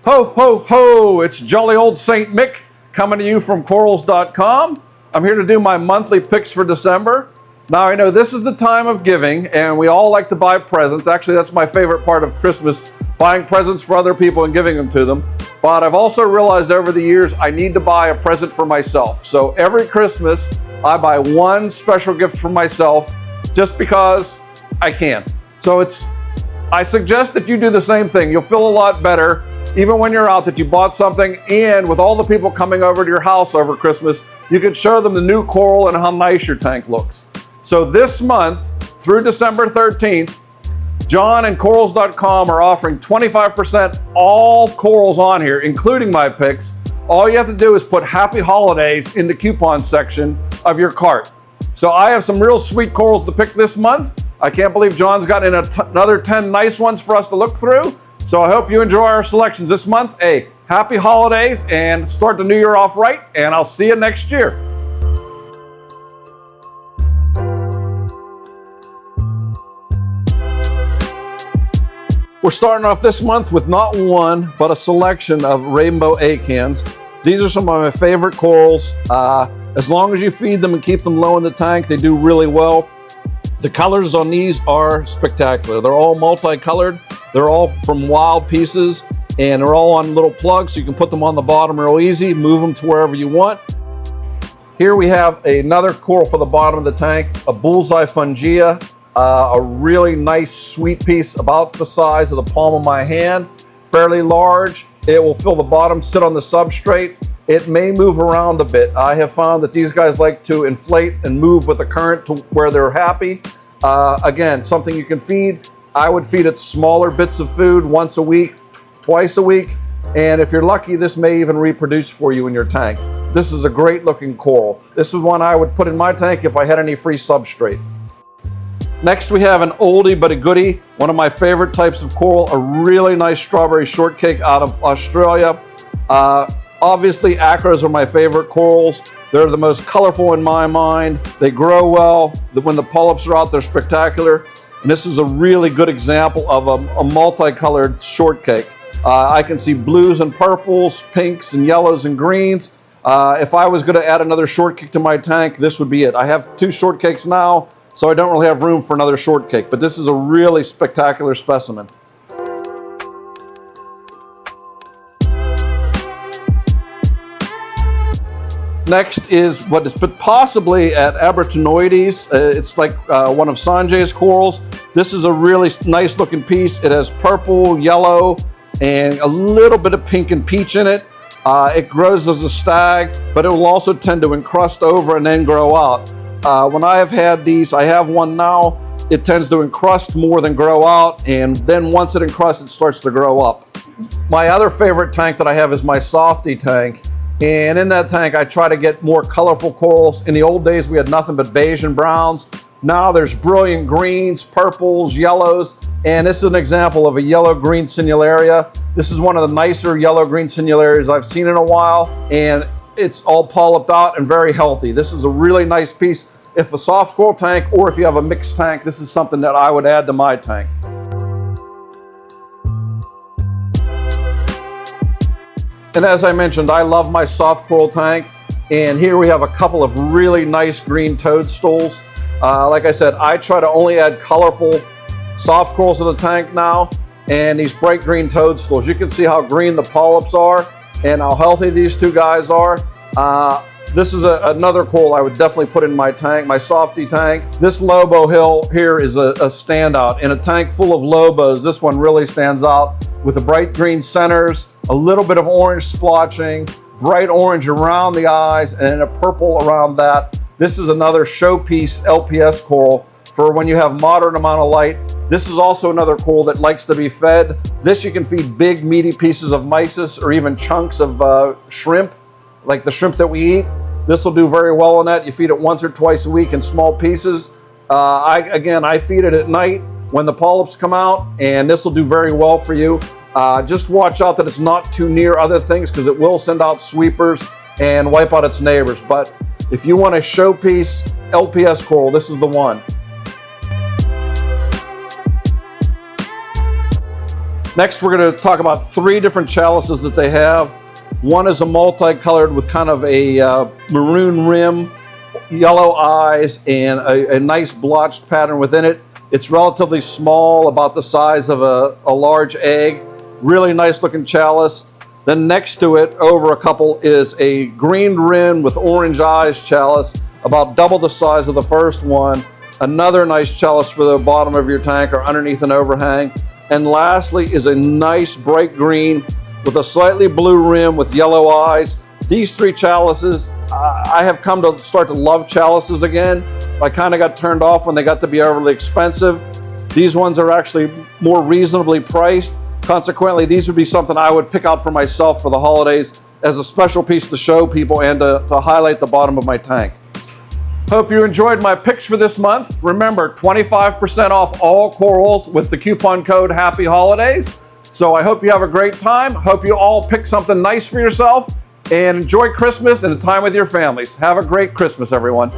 Ho, ho, ho! It's jolly old Saint Mick coming to you from corals.com. I'm here to do my monthly picks for December. Now, I know this is the time of giving, and we all like to buy presents. Actually, that's my favorite part of Christmas, buying presents for other people and giving them to them. But I've also realized over the years I need to buy a present for myself. So every Christmas, I buy one special gift for myself just because I can. So I suggest that you do the same thing. You'll feel a lot better even when you're out that you bought something, and with all the people coming over to your house over Christmas, you can show them the new coral and how nice your tank looks. So this month, through December 13th, John and corals.com are offering 25% all corals on here, including my picks. All you have to do is put Happy Holidays in the coupon section of your cart. So I have some real sweet corals to pick this month. I can't believe John's got another 10 nice ones for us to look through. So I hope you enjoy our selections this month. Hey, happy holidays and start the new year off right, and I'll see you next year. We're starting off this month with not one, but a selection of rainbow acans. These are some of my favorite corals. As long as you feed them and keep them low in the tank, they do really well. The colors on these are spectacular. They're all multicolored. They're all from wild pieces, and they're all on little plugs, so you can put them on the bottom real easy, move them to wherever you want. Here we have another coral for the bottom of the tank, a bullseye fungia, a really nice sweet piece about the size of the palm of my hand, fairly large. It will fill the bottom, sit on the substrate. It may move around a bit. I have found that these guys like to inflate and move with the current to where they're happy. Again, something you can feed. I would feed it smaller bits of food once a week, twice a week, and if you're lucky, this may even reproduce for you in your tank. This is a great looking coral. This is one I would put in my tank if I had any free substrate. Next, we have an oldie but a goodie, one of my favorite types of coral, a really nice strawberry shortcake out of Australia. Obviously, acras are my favorite corals. They're the most colorful in my mind. They grow well. When the polyps are out, they're spectacular. And this is a really good example of a multicolored shortcake. I can see blues and purples, pinks and yellows and greens. If I was going to add another shortcake to my tank, this would be it. I have two shortcakes now, so I don't really have room for another shortcake, but this is a really spectacular specimen. Next is what is possibly at Abertanoides. It's like one of Sanjay's corals. This is a really nice looking piece. It has purple, yellow, and a little bit of pink and peach in it. It grows as a stag, but it will also tend to encrust over and then grow out. When I have had these, I have one now, it tends to encrust more than grow out, and then once it encrusts, it starts to grow up. My other favorite tank that I have is my softy tank. And in that tank, I try to get more colorful corals. In the old days, we had nothing but beige and browns. Now there's brilliant greens, purples, yellows, and this is an example of a yellow-green signularia. This is one of the nicer yellow-green signularias I've seen in a while, and it's all polyped out and very healthy. This is a really nice piece. If a soft coral tank, or if you have a mixed tank, this is something that I would add to my tank. And as I mentioned, I love my soft coral tank. And here we have a couple of really nice green toadstools. Like I said, I try to only add colorful soft corals to the tank now. And these bright green toadstools, you can see how green the polyps are and how healthy these two guys are. This is another coral I would definitely put in my tank, my softy tank. This Lobo Hill here is a standout. In a tank full of Lobos, this one really stands out with the bright green centers, a little bit of orange splotching, bright orange around the eyes, and a purple around that. This is another showpiece LPS coral for when you have moderate amount of light. This is also another coral that likes to be fed. This you can feed big meaty pieces of mysis or even chunks of shrimp, like the shrimp that we eat. This will do very well on that. You feed it once or twice a week in small pieces. I feed it at night when the polyps come out, and this will do very well for you. Just watch out that it's not too near other things, because it will send out sweepers and wipe out its neighbors. But if you want a showpiece LPS coral, this is the one. Next, we're going to talk about 3 different chalices that they have. One is a multicolored with kind of a maroon rim, yellow eyes, and a nice blotched pattern within it. It's relatively small, about the size of a large egg. Really nice looking chalice. Then next to it, over a couple, is a green rim with orange eyes chalice, about double the size of the first one. Another nice chalice for the bottom of your tank or underneath an overhang. And lastly is a nice bright green with a slightly blue rim with yellow eyes. These 3 chalices, I have come to start to love chalices again. I kind of got turned off when they got to be overly expensive. These ones are actually more reasonably priced. Consequently, these would be something I would pick out for myself for the holidays as a special piece to show people and to highlight the bottom of my tank. Hope you enjoyed my picks for this month. Remember, 25% off all corals with the coupon code Happy Holidays. So I hope you have a great time. Hope you all pick something nice for yourself and enjoy Christmas and the time with your families. Have a great Christmas, everyone.